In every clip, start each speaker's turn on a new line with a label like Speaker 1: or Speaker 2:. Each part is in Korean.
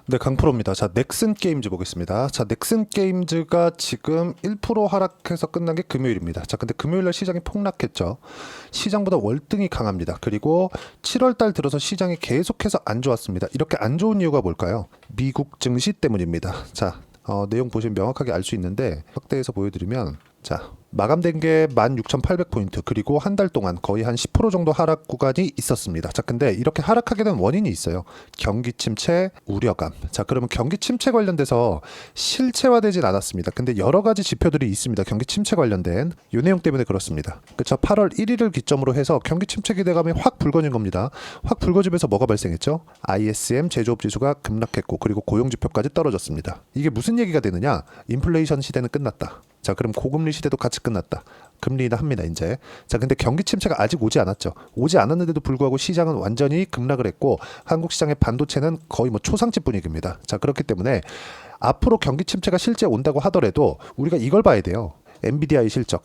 Speaker 1: 네, 강프로입니다. 자, 넥슨 게임즈 보겠습니다. 자, 넥슨 게임즈가 지금 1% 하락해서 끝난 게 금요일입니다. 자, 근데 금요일날 시장이 폭락했죠. 시장보다 월등히 강합니다. 그리고 7월 달 들어서 시장이 계속해서 안 좋았습니다. 이렇게 안 좋은 이유가 뭘까요? 미국 증시 때문입니다. 자, 내용 보시면 명확하게 알 수 있는데 확대해서 보여드리면, 자, 마감된 게 16,800포인트, 그리고 한 달 동안 거의 한 10% 정도 하락 구간이 있었습니다. 자, 근데 이렇게 하락하게 된 원인이 있어요. 경기 침체 우려감. 자, 그러면 경기 침체 관련돼서 실체화되진 않았습니다. 근데 여러 가지 지표들이 있습니다. 경기 침체 관련된 이 내용 때문에 그렇습니다. 그쵸? 8월 1일을 기점으로 해서 경기 침체 기대감이 확 불거진 겁니다. 확 불거지면서 뭐가 발생했죠? ISM 제조업 지수가 급락했고, 그리고 고용 지표까지 떨어졌습니다. 이게 무슨 얘기가 되느냐? 인플레이션 시대는 끝났다. 자, 그럼 고금리 시대도 같이 끝났다. 금리 인하합니다, 이제. 자, 근데 경기 침체가 아직 오지 않았죠. 오지 않았는데도 불구하고 시장은 완전히 급락을 했고, 한국 시장의 반도체는 거의 뭐 초상집 분위기입니다. 자, 그렇기 때문에 앞으로 경기 침체가 실제 온다고 하더라도 우리가 이걸 봐야 돼요. 엔비디아의 실적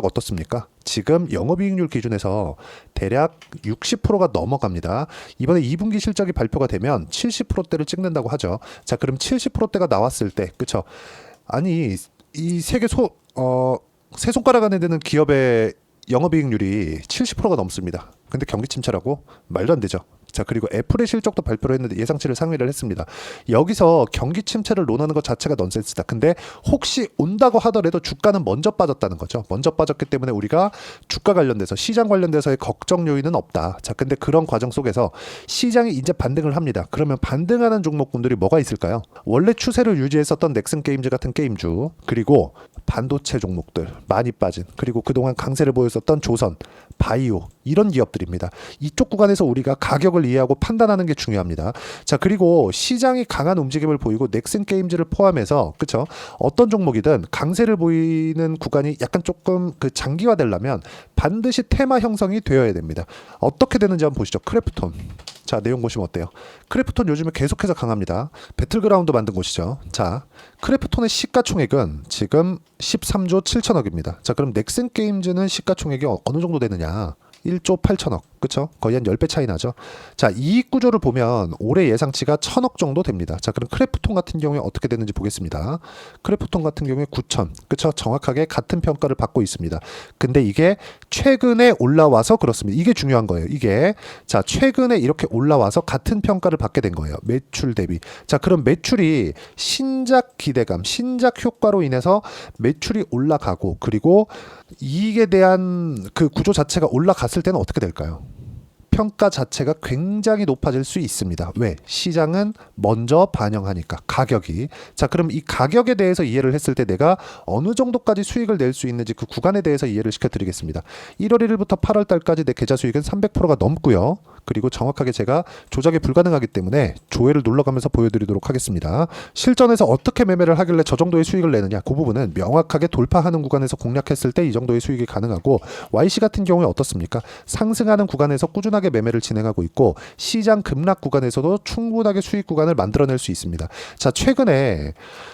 Speaker 1: 어떻습니까? 지금 영업이익률 기준에서 대략 60%가 넘어갑니다. 이번에 2분기 실적이 발표가 되면 70%대를 찍는다고 하죠. 자, 그럼 70%대가 나왔을 때, 그쵸? 아니, 이 세계 세 손가락 안에 드는 기업의 영업이익률이 70%가 넘습니다. 근데 경기 침체라고? 말도 안 되죠. 자, 그리고 애플의 실적도 발표를 했는데 예상치를 상회를 했습니다. 여기서 경기 침체를 논하는 것 자체가 넌센스다. 근데 혹시 온다고 하더라도 주가는 먼저 빠졌다는 거죠. 먼저 빠졌기 때문에 우리가 주가 관련돼서, 시장 관련돼서의 걱정 요인은 없다. 자, 근데 그런 과정 속에서 시장이 이제 반등을 합니다. 그러면 반등하는 종목군들이 뭐가 있을까요? 원래 추세를 유지했었던 넥슨 게임즈 같은 게임주, 그리고 반도체 종목들 많이 빠진, 그리고 그동안 강세를 보였었던 조선, 바이오, 이런 기업들입니다. 이쪽 구간에서 우리가 가격을 이해하고 판단하는 게 중요합니다. 자, 그리고 시장이 강한 움직임을 보이고 넥슨 게임즈를 포함해서, 그쵸? 어떤 종목이든 강세를 보이는 구간이 약간 조금 그 장기화되려면 반드시 테마 형성이 되어야 됩니다. 어떻게 되는지 한번 보시죠. 크래프톤. 자, 내용 보시면 어때요? 크래프톤 요즘에 계속해서 강합니다. 배틀그라운드 만든 곳이죠. 자, 크래프톤의 시가총액은 지금 13조 7천억입니다. 자, 그럼 넥슨 게임즈는 시가총액이 어느 정도 되느냐? 1조 8천억. 그쵸? 거의 한 10배 차이 나죠. 자, 이익 구조를 보면 올해 예상치가 1,000억 정도 됩니다. 자, 그럼 크래프톤 같은 경우에 어떻게 되는지 보겠습니다. 크래프톤 같은 경우에 9천. 그쵸? 정확하게 같은 평가를 받고 있습니다. 근데 이게 최근에 올라와서 그렇습니다. 이게 중요한 거예요. 이게. 자, 최근에 이렇게 올라와서 같은 평가를 받게 된 거예요. 매출 대비. 자, 그럼 매출이 신작 기대감, 신작 효과로 인해서 매출이 올라가고, 그리고 이익에 대한 그 구조 자체가 올라갔을 때는 어떻게 될까요? 평가 자체가 굉장히 높아질 수 있습니다. 왜? 시장은 먼저 반영하니까, 가격이. 자, 그럼 이 가격에 대해서 이해를 했을 때 내가 어느 정도까지 수익을 낼 수 있는지 그 구간에 대해서 이해를 시켜드리겠습니다. 1월 1일부터 8월 달까지 내 계좌 수익은 300%가 넘고요. 그리고 정확하게 제가 조작이 불가능하기 때문에 조회를 눌러가면서 보여드리도록 하겠습니다. 실전에서 어떻게 매매를 하길래 저 정도의 수익을 내느냐, 그 부분은 명확하게 돌파하는 구간에서 공략했을 때 이 정도의 수익이 가능하고, YC 같은 경우에 어떻습니까? 상승하는 구간에서 꾸준하게 매매를 진행하고 있고, 시장 급락 구간에서도 충분하게 수익 구간을 만들어낼 수 있습니다. 자, 최근에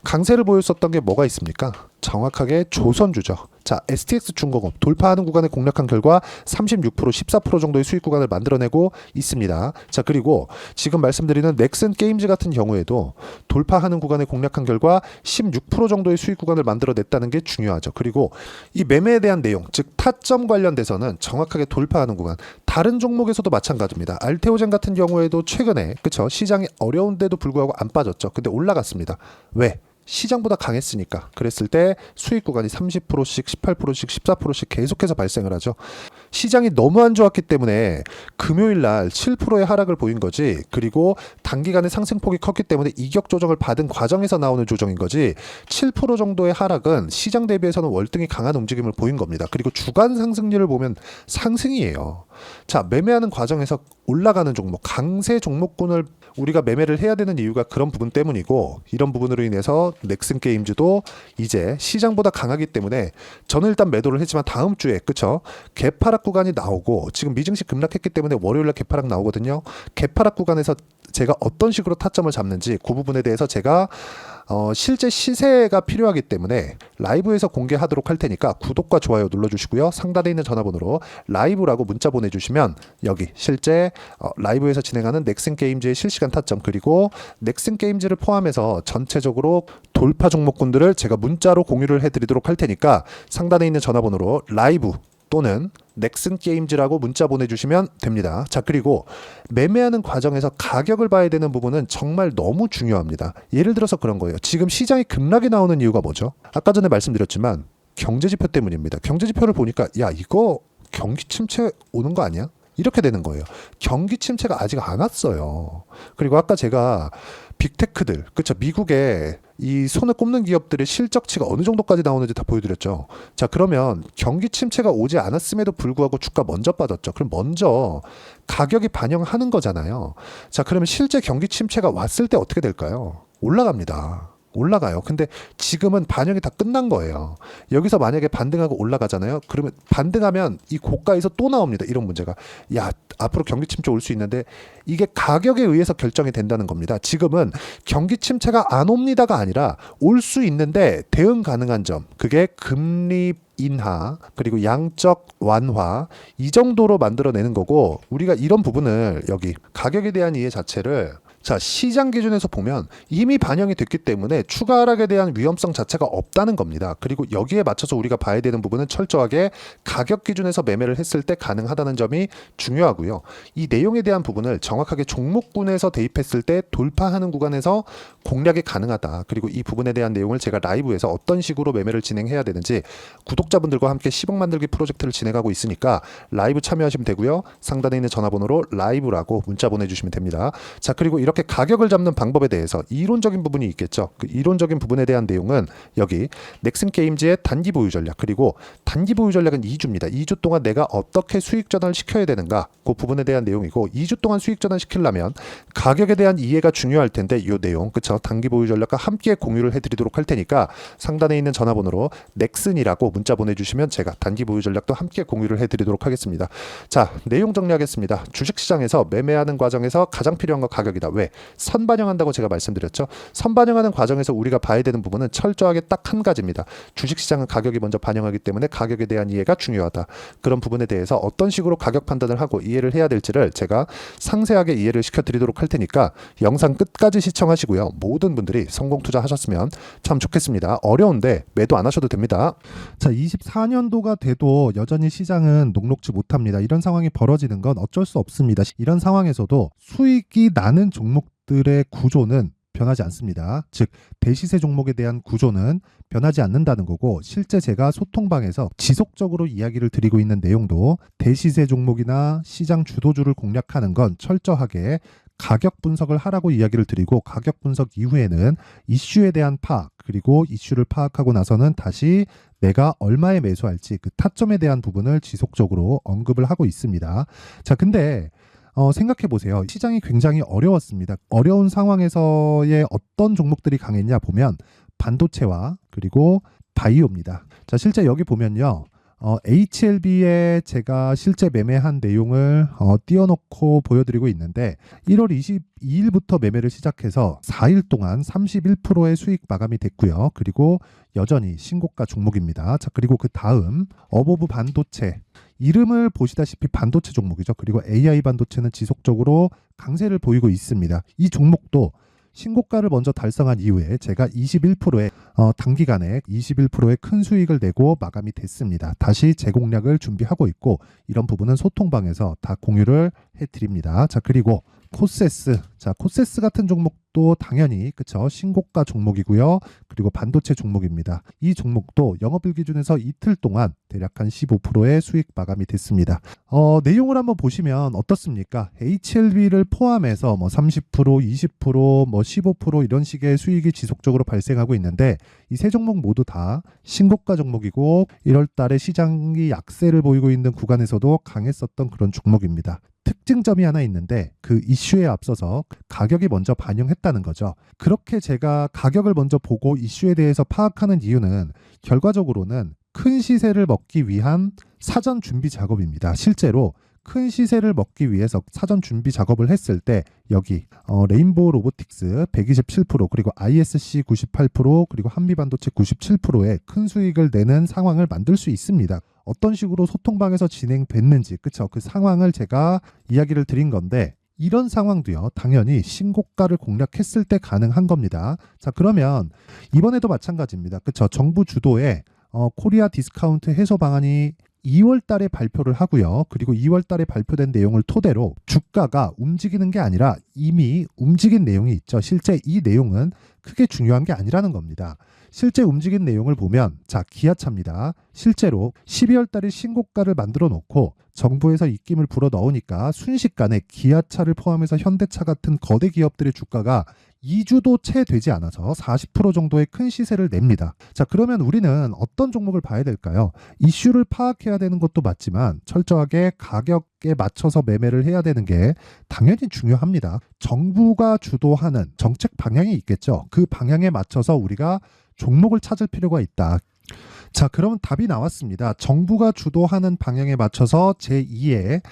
Speaker 1: 강세를 보였었던 게 뭐가 있습니까? 정확하게 조선주죠. 자, STX중공업 돌파하는 구간을 공략한 결과 36%, 14% 정도의 수익 구간을 만들어내고 있습니다. 자, 그리고 지금 말씀드리는 넥슨 게임즈 같은 경우에도 돌파하는 구간을 공략한 결과 16% 정도의 수익 구간을 만들어냈다는 게 중요하죠. 그리고 이 매매에 대한 내용, 즉 타점 관련돼서는 정확하게 돌파하는 구간, 다른 종목에서도 마찬가지입니다. 알테오젠 같은 경우에도 최근에, 그쵸? 시장이 어려운데도 불구하고 안 빠졌죠. 근데 올라갔습니다. 왜? 시장보다 강했으니까. 그랬을 때 수익 구간이 30%씩, 18%씩, 14%씩 계속해서 발생을 하죠. 시장이 너무 안 좋았기 때문에 금요일 날 7%의 하락을 보인 거지, 그리고 단기간에 상승폭이 컸기 때문에 이격 조정을 받은 과정에서 나오는 조정인 거지, 7% 정도의 하락은 시장 대비해서는 월등히 강한 움직임을 보인 겁니다. 그리고 주간 상승률을 보면 상승이에요. 자, 매매하는 과정에서 올라가는 종목, 강세 종목군을 우리가 매매를 해야 되는 이유가 그런 부분 때문이고, 이런 부분으로 인해서 넥슨 게임즈도 이제 시장보다 강하기 때문에 저는 일단 매도를 했지만 다음 주에 그쵸? 개파락 구간이 나오고 지금 미증시 급락했기 때문에 월요일날 개파락 나오거든요. 개파락 구간에서 제가 어떤 식으로 타점을 잡는지 그 부분에 대해서 제가 실제 시세가 필요하기 때문에 라이브에서 공개하도록 할 테니까 구독과 좋아요 눌러주시고요. 상단에 있는 전화번호로 라이브라고 문자 보내주시면 여기 실제 라이브에서 진행하는 넥슨 게임즈의 실시간 타점 그리고 넥슨 게임즈를 포함해서 전체적으로 돌파 종목군들을 제가 문자로 공유를 해드리도록 할 테니까 상단에 있는 전화번호로 라이브 또는 넥슨 게임즈라고 문자 보내주시면 됩니다. 자, 그리고 매매하는 과정에서 가격을 봐야 되는 부분은 정말 너무 중요합니다. 예를 들어서 그런 거예요. 지금 시장이 급락이 나오는 이유가 뭐죠? 아까 전에 말씀드렸지만 경제지표 때문입니다. 경제지표를 보니까 야 이거 경기 침체 오는 거 아니야? 이렇게 되는 거예요. 경기 침체가 아직 안 왔어요. 그리고 아까 제가 빅테크들, 그쵸? 미국의 이 손에 꼽는 기업들의 실적치가 어느 정도까지 나오는지 다 보여드렸죠. 자, 그러면 경기 침체가 오지 않았음에도 불구하고 주가 먼저 빠졌죠. 그럼 먼저 가격이 반영하는 거잖아요. 자, 그러면 실제 경기 침체가 왔을 때 어떻게 될까요? 올라갑니다. 올라가요. 근데 지금은 반영이 다 끝난 거예요. 여기서 만약에 반등하고 올라가잖아요. 그러면 반등하면 이 고가에서 또 나옵니다. 이런 문제가. 야, 앞으로 경기 침체 올 수 있는데 이게 가격에 의해서 결정이 된다는 겁니다. 지금은 경기 침체가 안 옵니다가 아니라 올 수 있는데 대응 가능한 점. 그게 금리 인하 그리고 양적 완화 이 정도로 만들어내는 거고 우리가 이런 부분을 여기 가격에 대한 이해 자체를 자, 시장 기준에서 보면 이미 반영이 됐기 때문에 추가 하락에 대한 위험성 자체가 없다는 겁니다. 그리고 여기에 맞춰서 우리가 봐야 되는 부분은 철저하게 가격 기준에서 매매를 했을 때 가능하다는 점이 중요하고요. 이 내용에 대한 부분을 정확하게 종목군에서 대입했을 때 돌파하는 구간에서 공략이 가능하다. 그리고 이 부분에 대한 내용을 제가 라이브에서 어떤 식으로 매매를 진행해야 되는지 구독자분들과 함께 10억 만들기 프로젝트를 진행하고 있으니까 라이브 참여하시면 되고요. 상단에 있는 전화번호로 라이브라고 문자 보내주시면 됩니다. 자, 그리고 이렇게 가격을 잡는 방법에 대해서 이론적인 부분이 있겠죠. 그 이론적인 부분에 대한 내용은 여기 넥슨 게임즈의 단기 보유 전략 그리고 단기 보유 전략은 2주입니다. 2주 동안 내가 어떻게 수익 전환을 시켜야 되는가 그 부분에 대한 내용이고 2주 동안 수익 전환 시키려면 가격에 대한 이해가 중요할 텐데 이 내용 그쵸 단기 보유 전략과 함께 공유를 해드리도록 할 테니까 상단에 있는 전화번호로 넥슨이라고 문자 보내주시면 제가 단기 보유 전략도 함께 공유를 해드리도록 하겠습니다. 자, 내용 정리하겠습니다. 주식시장에서 매매하는 과정에서 가장 필요한 건 가격이다. 왜? 선반영한다고 제가 말씀드렸죠. 선반영하는 과정에서 우리가 봐야 되는 부분은 철저하게 딱 한 가지입니다. 주식시장은 가격이 먼저 반영하기 때문에 가격에 대한 이해가 중요하다. 그런 부분에 대해서 어떤 식으로 가격 판단을 하고 이해를 해야 될지를 제가 상세하게 이해를 시켜드리도록 할 테니까 영상 끝까지 시청하시고요. 모든 분들이 성공 투자하셨으면 참 좋겠습니다. 어려운데 매도 안 하셔도 됩니다.
Speaker 2: 자, 24년도가 돼도 여전히 시장은 녹록지 못합니다. 이런 상황이 벌어지는 건 어쩔 수 없습니다. 이런 상황에서도 수익이 나는 종목들의 구조는 변하지 않습니다. 즉 대시세 종목에 대한 구조는 변하지 않는다는 거고 실제 제가 소통방에서 지속적으로 이야기를 드리고 있는 내용도 대시세 종목이나 시장 주도주를 공략하는 건 철저하게 가격 분석을 하라고 이야기를 드리고 가격 분석 이후에는 이슈에 대한 파악 그리고 이슈를 파악하고 나서는 다시 내가 얼마에 매수할지 그 타점에 대한 부분을 지속적으로 언급을 하고 있습니다. 자, 근데 생각해 보세요. 시장이 굉장히 어려웠습니다. 어려운 상황에서의 어떤 종목들이 강했냐 보면 반도체와 그리고 바이오입니다. 자, 실제 여기 보면요. HLB에 제가 실제 매매한 내용을 띄워놓고 보여드리고 있는데 1월 22일부터 매매를 시작해서 4일 동안 31%의 수익 마감이 됐고요. 그리고 여전히 신고가 종목입니다. 자, 그리고 그 다음 어보브 반도체 이름을 보시다시피 반도체 종목이죠. 그리고 AI 반도체는 지속적으로 강세를 보이고 있습니다. 이 종목도 신고가를 먼저 달성한 이후에 제가 21%의 단기간에 21%의 큰 수익을 내고 마감이 됐습니다. 다시 재공략을 준비하고 있고 이런 부분은 소통방에서 다 공유를 해드립니다. 자, 그리고 코세스. 자, 코세스 같은 종목도 당연히 그쵸 신고가 종목이고요. 그리고 반도체 종목입니다. 이 종목도 영업일 기준에서 이틀 동안 대략 한 15%의 수익 마감이 됐습니다. 내용을 한번 보시면 어떻습니까? HLB를 포함해서 뭐 30%, 20%, 뭐 15% 이런 식의 수익이 지속적으로 발생하고 있는데 이 세 종목 모두 다 신고가 종목이고 1월 달에 시장이 약세를 보이고 있는 구간에서도 강했었던 그런 종목입니다. 특징점이 하나 있는데 그 이슈에 앞서서 가격이 먼저 반영했다는 거죠. 그렇게 제가 가격을 먼저 보고 이슈에 대해서 파악하는 이유는 결과적으로는 큰 시세를 먹기 위한 사전 준비 작업입니다. 실제로 큰 시세를 먹기 위해서 사전 준비 작업을 했을 때 여기 레인보우 로보틱스 127% 그리고 ISC 98% 그리고 한미반도체 97%의 큰 수익을 내는 상황을 만들 수 있습니다. 어떤 식으로 소통방에서 진행됐는지 그쵸? 그 상황을 제가 이야기를 드린 건데 이런 상황도요 당연히 신고가를 공략했을 때 가능한 겁니다. 자 그러면 이번에도 마찬가지입니다. 그쵸? 정부 주도의 코리아 디스카운트 해소 방안이 2월 달에 발표를 하고요. 그리고 2월 달에 발표된 내용을 토대로 주가가 움직이는 게 아니라 이미 움직인 내용이 있죠. 실제 이 내용은 크게 중요한 게 아니라는 겁니다. 실제 움직인 내용을 보면 자 기아차입니다. 실제로 12월 달에 신고가를 만들어 놓고 정부에서 입김을 불어 넣으니까 순식간에 기아차를 포함해서 현대차 같은 거대 기업들의 주가가 2주도 채 되지 않아서 40% 정도의 큰 시세를 냅니다. 자, 그러면 우리는 어떤 종목을 봐야 될까요? 이슈를 파악해야 되는 것도 맞지만 철저하게 가격에 맞춰서 매매를 해야 되는 게 당연히 중요합니다. 정부가 주도하는 정책 방향이 있겠죠. 그 방향에 맞춰서 우리가 종목을 찾을 필요가 있다. 자, 그러면 답이 나왔습니다. 정부가 주도하는 방향에 맞춰서 제2의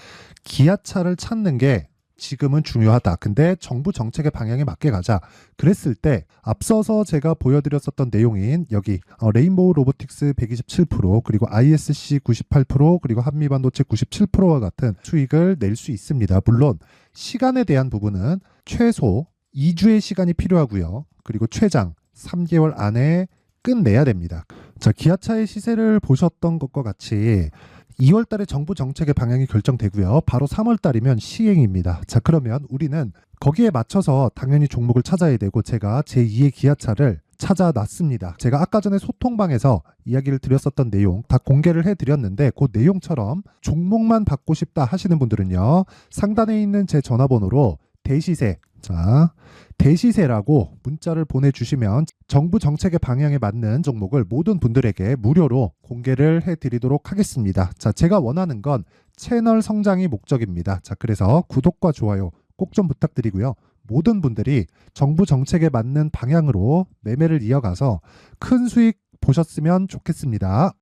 Speaker 2: 기아차를 찾는 게 지금은 중요하다. 근데 정부 정책의 방향에 맞게 가자. 그랬을 때 앞서서 제가 보여드렸었던 내용인 여기 레인보우 로보틱스 127% 그리고 ISC 98% 그리고 한미반도체 97%와 같은 수익을 낼 수 있습니다. 물론 시간에 대한 부분은 최소 2주의 시간이 필요하고요. 그리고 최장 3개월 안에 끝내야 됩니다. 자, 기아차의 시세를 보셨던 것과 같이 2월 달에 정부 정책의 방향이 결정되고요. 바로 3월 달이면 시행입니다. 자, 그러면 우리는 거기에 맞춰서 당연히 종목을 찾아야 되고 제가 제2의 기아차를 찾아놨습니다. 제가 아까 전에 소통방에서 이야기를 드렸었던 내용 다 공개를 해드렸는데 그 내용처럼 종목만 받고 싶다 하시는 분들은요. 상단에 있는 제 전화번호로 대시세 자 대시세라고 문자를 보내주시면 정부 정책의 방향에 맞는 종목을 모든 분들에게 무료로 공개를 해드리도록 하겠습니다. 자, 제가 원하는 건 채널 성장이 목적입니다. 자, 그래서 구독과 좋아요 꼭 좀 부탁드리고요. 모든 분들이 정부 정책에 맞는 방향으로 매매를 이어가서 큰 수익 보셨으면 좋겠습니다.